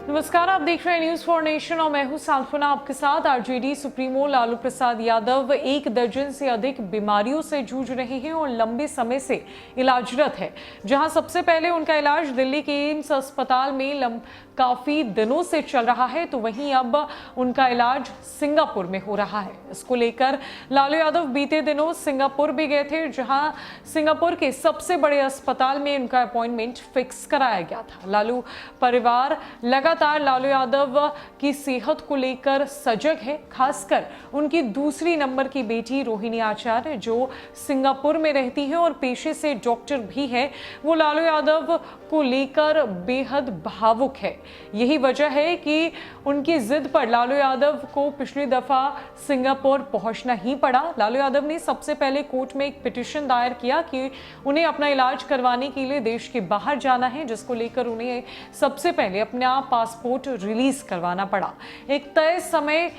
नमस्कार, आप देख रहे हैं न्यूज फॉर नेशन और मैं हूं सांत्वना आपके साथ। आरजेडी सुप्रीमो लालू प्रसाद यादव एक दर्जन से अधिक बीमारियों से जूझ रहे हैं और लंबे समय से इलाजरत है। जहां सबसे पहले उनका इलाज दिल्ली के एम्स अस्पताल में काफी दिनों से चल रहा है, तो वहीं अब उनका इलाज सिंगापुर में हो रहा है। इसको लेकर लालू यादव बीते दिनों सिंगापुर भी गए थे, जहां सिंगापुर के सबसे बड़े अस्पताल में उनका अपॉइंटमेंट फिक्स कराया गया था। लालू परिवार लगातार लालू यादव की सेहत को लेकर सजग है, खासकर उनकी दूसरी नंबर की बेटी रोहिणी आचार्य जो सिंगापुर में रहती है और पेशे से डॉक्टर भी है। वो लालू यादव को लेकर बेहद भावुक है। यही वजह है कि उनकी जिद पर लालू यादव को पिछली दफा सिंगापुर पहुंचना ही पड़ा। लालू यादव ने सबसे पहले कोर्ट में एक पिटीशन दायर किया कि उन्हें अपना इलाज करवाने के लिए देश के बाहर जाना है, जिसको लेकर उन्हें सबसे पहले अपना पासपोर्ट रिलीज करवाना पड़ा। एक तय समय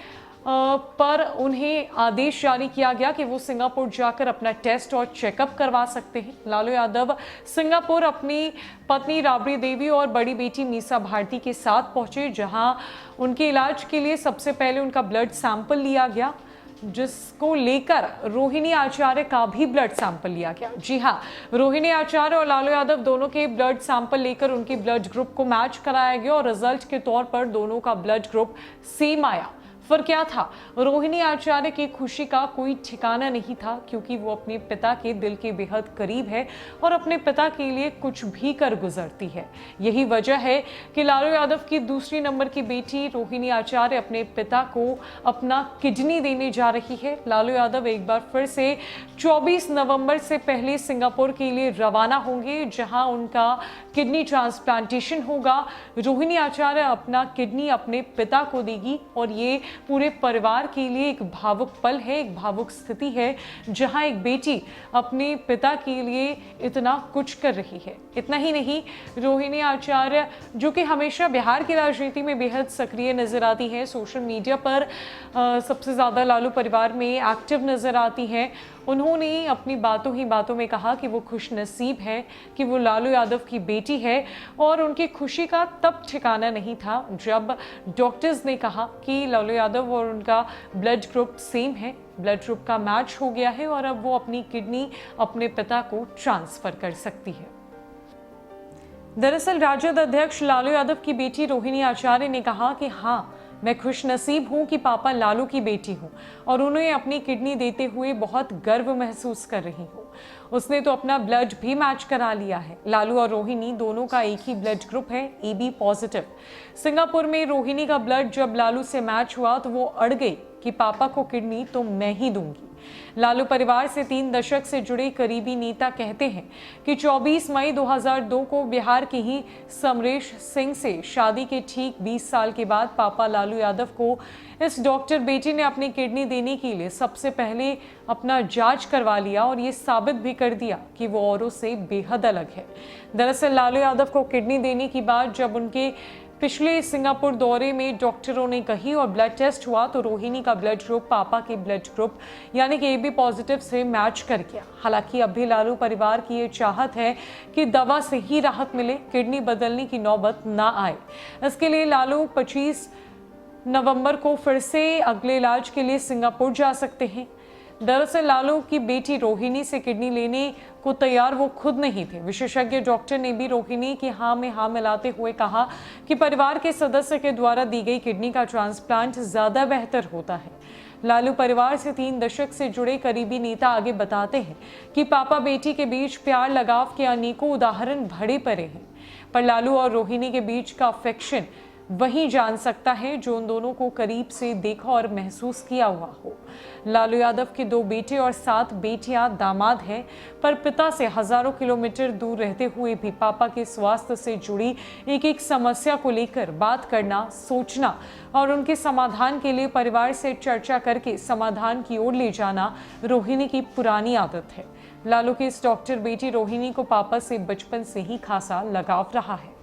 पर उन्हें आदेश जारी किया गया कि वो सिंगापुर जाकर अपना टेस्ट और चेकअप करवा सकते हैं। लालू यादव सिंगापुर अपनी पत्नी राबड़ी देवी और बड़ी बेटी मीसा भारती के साथ पहुंचे, जहां उनके इलाज के लिए सबसे पहले उनका ब्लड सैंपल लिया गया, जिसको लेकर रोहिणी आचार्य का भी ब्लड सैंपल लिया गया। जी हाँ, रोहिणी आचार्य और लालू यादव दोनों के ब्लड सैंपल लेकर उनके ब्लड ग्रुप को मैच कराया गया और रिजल्ट के तौर पर दोनों का ब्लड ग्रुप सेम आया। फिर क्या था, रोहिणी आचार्य की खुशी का कोई ठिकाना नहीं था, क्योंकि वो अपने पिता के दिल के बेहद करीब है और अपने पिता के लिए कुछ भी कर गुजरती है। यही वजह है कि लालू यादव की दूसरी नंबर की बेटी रोहिणी आचार्य अपने पिता को अपना किडनी देने जा रही है। लालू यादव एक बार फिर से 24 नवंबर से पहले सिंगापुर के लिए रवाना होंगे, जहां उनका किडनी ट्रांसप्लांटेशन होगा। रोहिणी आचार्य अपना किडनी अपने पिता को देगी और ये पूरे परिवार के लिए एक भावुक पल है, एक भावुक स्थिति है, जहां एक बेटी अपने पिता के लिए इतना कुछ कर रही है। इतना ही नहीं, रोहिणी आचार्य जो कि हमेशा बिहार की राजनीति में बेहद सक्रिय नजर आती है, सोशल मीडिया पर सबसे ज्यादा लालू परिवार में एक्टिव नजर आती हैं। उन्होंने अपनी बातों ही बातों में कहा कि वो खुश नसीब है कि वो लालू यादव की बेटी है और उनकी खुशी का तब ठिकाना नहीं था जब डॉक्टर्स ने कहा कि लालू यादव और उनका ब्लड ग्रुप सेम है, ब्लड ग्रुप का मैच हो गया है और अब वो अपनी किडनी अपने पिता को ट्रांसफर कर सकती है। दरअसल राजद अध्यक्ष लालू यादव की बेटी रोहिणी आचार्य ने कहा कि हाँ, मैं खुश नसीब हूं कि पापा लालू की बेटी हूं और उन्हें अपनी किडनी देते हुए बहुत गर्व महसूस कर रही हूं। उसने तो अपना ब्लड भी मैच करा लिया है। लालू और रोहिणी दोनों का एक ही ब्लड ग्रुप है, AB पॉजिटिव। सिंगापुर में रोहिणी का ब्लड जब लालू से मैच हुआ तो वो अड़ गई कि पापा को किडनी तो मैं ही दूंगी। लालू परिवार से 3 दशक से जुड़े करीबी नेता कहते हैं कि 24 मई 2002 को बिहार के ही समरेश सिंह से शादी के ठीक 20 साल के बाद पापा लालू यादव को इस डॉक्टर बेटी ने अपनी किडनी देने के लिए सबसे पहले अपना जांच करवा लिया और ये साबित भी कर दिया कि वो औरों से बेहद अलग है। दरअसल लालू यादव को किडनी देने की बात जब उनके पिछले सिंगापुर दौरे में डॉक्टरों ने कही और ब्लड टेस्ट हुआ तो रोहिणी का ब्लड ग्रुप पापा के ब्लड ग्रुप यानी कि AB पॉजिटिव से मैच कर गया। हालांकि अब भी लालू परिवार की ये चाहत है कि दवा से ही राहत मिले, किडनी बदलने की नौबत ना आए। इसके लिए लालू 25 नवंबर को फिर से अगले इलाज के लिए सिंगापुर जा सकते हैं। दरअसल लालू की बेटी रोहिणी से किडनी लेने को तैयार वो खुद नहीं थे। विशेषज्ञ डॉक्टर ने भी रोहिणी की हाँ में हाँ मिलाते हुए कहा कि परिवार के सदस्य के द्वारा दी गई किडनी का ट्रांसप्लांट ज्यादा बेहतर होता है। लालू परिवार से 3 दशक से जुड़े करीबी नेता आगे बताते हैं कि पापा बेटी के बीच प्यार लगाव के अनेकों उदाहरण भरे पड़े हैं, पर लालू और रोहिणी के बीच का अफेक्शन वही जान सकता है जो उन दोनों को करीब से देखा और महसूस किया हुआ हो। लालू यादव के 2 बेटे और 7 बेटियां दामाद हैं, पर पिता से हजारों किलोमीटर दूर रहते हुए भी पापा के स्वास्थ्य से जुड़ी एक एक समस्या को लेकर बात करना, सोचना और उनके समाधान के लिए परिवार से चर्चा करके समाधान की ओर ले जाना रोहिणी की पुरानी आदत है। लालू की इस डॉक्टर बेटी रोहिणी को पापा से बचपन से ही खासा लगाव रहा है।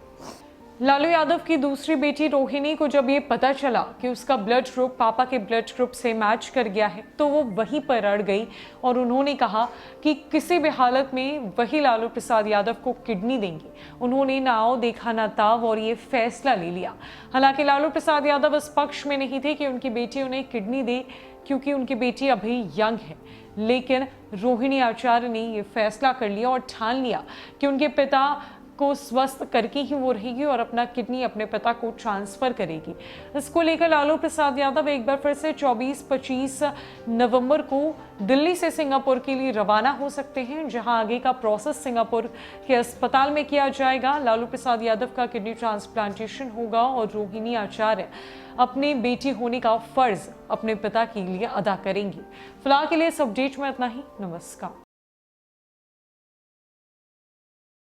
लालू यादव की दूसरी बेटी रोहिणी को जब ये पता चला कि उसका ब्लड ग्रुप पापा के ब्लड ग्रुप से मैच कर गया है तो वो वहीं पर अड़ गई और उन्होंने कहा कि किसी भी हालत में वही लालू प्रसाद यादव को किडनी देंगी। उन्होंने ना आओ देखा ना ताव और ये फैसला ले लिया। हालांकि लालू प्रसाद यादव इस पक्ष में नहीं थे कि उनकी बेटी उन्हें किडनी दे, क्योंकि उनकी बेटी अभी यंग है। लेकिन रोहिणी आचार्य ने ये फैसला कर लिया और ठान लिया कि उनके पिता को स्वस्थ करके ही वो रहेगी और अपना किडनी अपने पिता को ट्रांसफर करेगी। इसको लेकर लालू प्रसाद यादव एक बार फिर से 24-25 नवंबर को दिल्ली से सिंगापुर के लिए रवाना हो सकते हैं, जहां आगे का प्रोसेस सिंगापुर के अस्पताल में किया जाएगा। लालू प्रसाद यादव का किडनी ट्रांसप्लांटेशन होगा और रोहिणी आचार्य अपने बेटी होने का फर्ज अपने पिता के लिए अदा करेंगी। फिलहाल के लिए इस अपडेट में इतना ही। नमस्कार।